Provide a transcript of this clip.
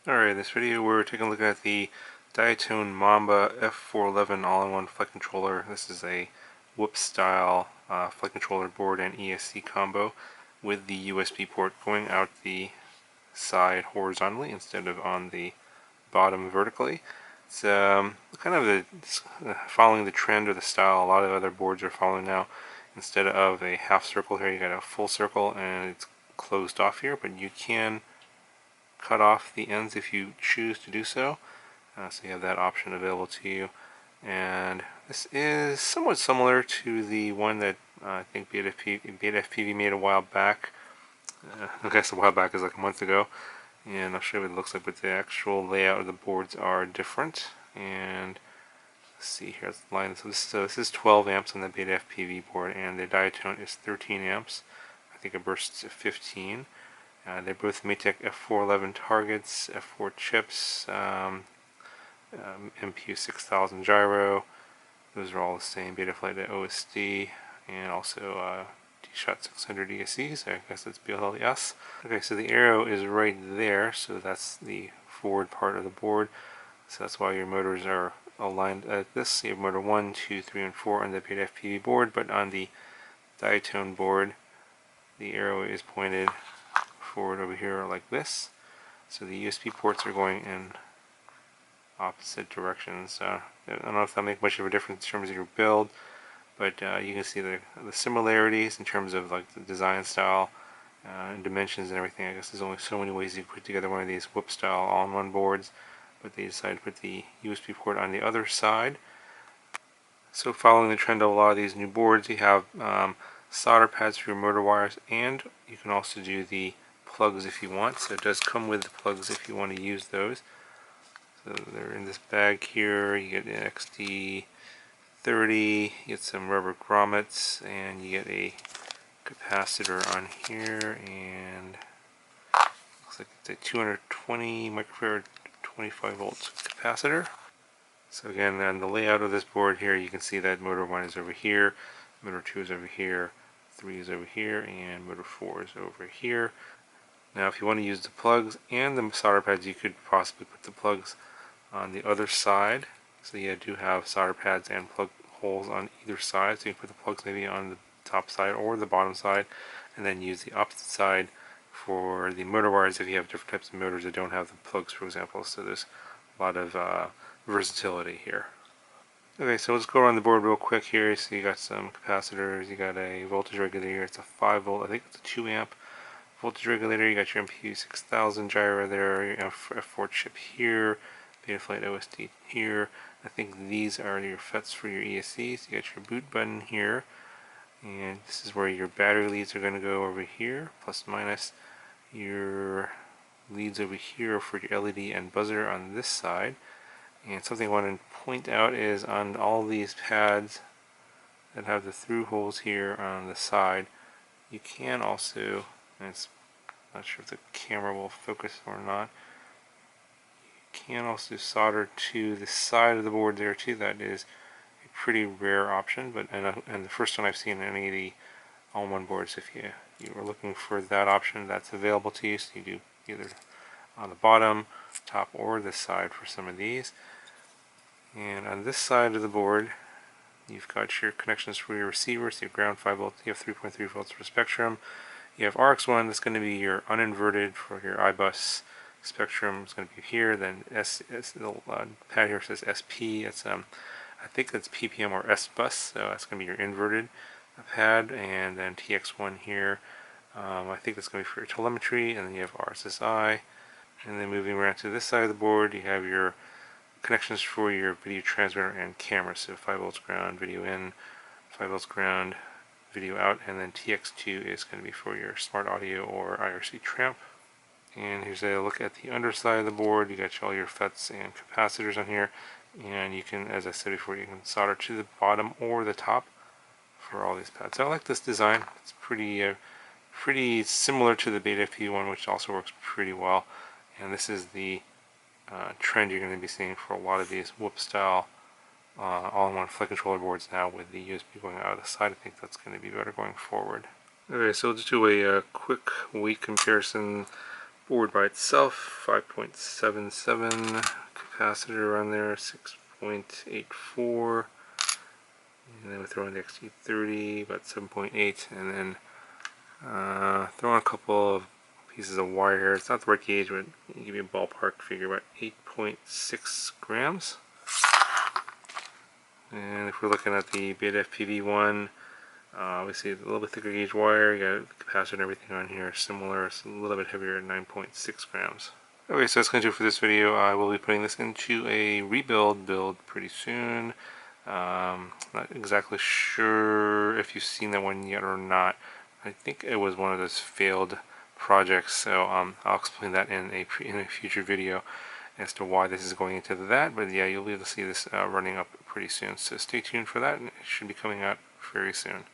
Alright, in this video we're taking a look at the Diatone MAMBA F411 all-in-one flight controller. This is a whoop style flight controller board and ESC combo with the USB port going out the side horizontally instead of on the bottom vertically. It's kind of following the trend or the style a lot of other boards are following now. Instead of a half circle here, you got a full circle and it's closed off here, but you can cut off the ends if you choose to do so. So you have that option available to you. And this is somewhat similar to the one that I think Beta FPV made a while back. I guess a while back is like a month ago. And I'll show you what it looks like, but the actual layout of the boards are different. And let's see here, let's line this. So this is 12 amps on the Beta FPV board, and the Diatone is 13 amps. I think it bursts to 15. They're both Maytech F411 targets, F4 chips, MPU 6000 gyro. Those are all the same. Betaflight OSD, and also D-Shot 600 ESC, so I guess it's BLS. Okay, so the AIO is right there, so that's the forward part of the board. So that's why your motors are aligned at this. You have motor 1, 2, 3, and 4 on the Beta FPV board, but on the Diatone board, the AIO is pointed forward over here like this. So the USB ports are going in opposite directions. I don't know if that makes much of a difference in terms of your build, but you can see the similarities in terms of like the design style and dimensions and everything. I guess there's only so many ways you can put together one of these whoop style all-in-one boards, but they decided to put the USB port on the other side. So following the trend of a lot of these new boards, you have solder pads for your motor wires, and you can also do the plugs if you want. So it does come with the plugs if you want to use those. So they're in this bag here. You get an XD30, you get some rubber grommets, and you get a capacitor on here, and looks like it's a 220 microfarad 25 volt capacitor. So again, on the layout of this board here, you can see that motor 1 is over here, motor 2 is over here, 3 is over here, and motor 4 is over here. Now if you want to use the plugs and the solder pads, you could possibly put the plugs on the other side. So you do have solder pads and plug holes on either side, so you can put the plugs maybe on the top side or the bottom side, and then use the opposite side for the motor wires if you have different types of motors that don't have the plugs, for example. So there's a lot of versatility here. Okay, so let's go around the board real quick here. So you got some capacitors, you got a voltage regulator here. It's a 5 volt, I think it's a 2 amp voltage regulator. You got your MPU 6000 gyro there, your F4 chip here, Betaflight OSD here. I think these are your FETs for your ESCs. You got your boot button here, and this is where your battery leads are going to go over here, plus minus. Your leads over here for your LED and buzzer on this side. And something I want to point out is on all these pads that have the through holes here on the side, you can also, and it's not sure if the camera will focus or not, you can also solder to the side of the board there too. That is a pretty rare option, but and the first one I've seen in any of the all-in-one boards. If you are looking for that option, that's available to you. So you do either on the bottom, top, or this side for some of these. And on this side of the board, you've got your connections for your receivers. So you have ground 5 volts, you have 3.3 volts for Spectrum. You have RX1, that's going to be your uninverted for your iBus. Spectrum is going to be here. Then the pad here says SP. It's I think that's PPM or S bus, so that's going to be your inverted pad. And then TX1 here. I think that's going to be for your telemetry. And then you have RSSI. And then moving around to this side of the board, you have your connections for your video transmitter and camera. So 5 volts ground, video in, 5 volts ground, video out, and then TX2 is going to be for your smart audio or IRC tramp. And here's a look at the underside of the board. You got all your FETs and capacitors on here, and you can, as I said before, you can solder to the bottom or the top for all these pads. So I like this design. It's pretty similar to the Beta FPV one, which also works pretty well. And this is the trend you're going to be seeing for a lot of these whoop style all-in-one flight controller boards now, with the USB going out of the side. I think that's going to be better going forward. Okay, so let's do a quick weight comparison. Board by itself, 5.77, capacitor on there, 6.84, and then we throw in the XT30, about 7.8, and then throw in a couple of pieces of wire here. It's not the right gauge, but I'll give you a ballpark figure, about 8.6 grams. And if we're looking at the Beta FPV one, obviously a little bit thicker gauge wire, you got the capacitor and everything on here similar, it's a little bit heavier at 9.6 grams. Okay, so that's going to do it for this video. I will be putting this into a rebuild build pretty soon. Not exactly sure if you've seen that one yet or not. I think it was one of those failed projects, so I'll explain that in a future video as to why this is going into that. But yeah, you'll be able to see this running up pretty soon. So stay tuned for that, and it should be coming out very soon.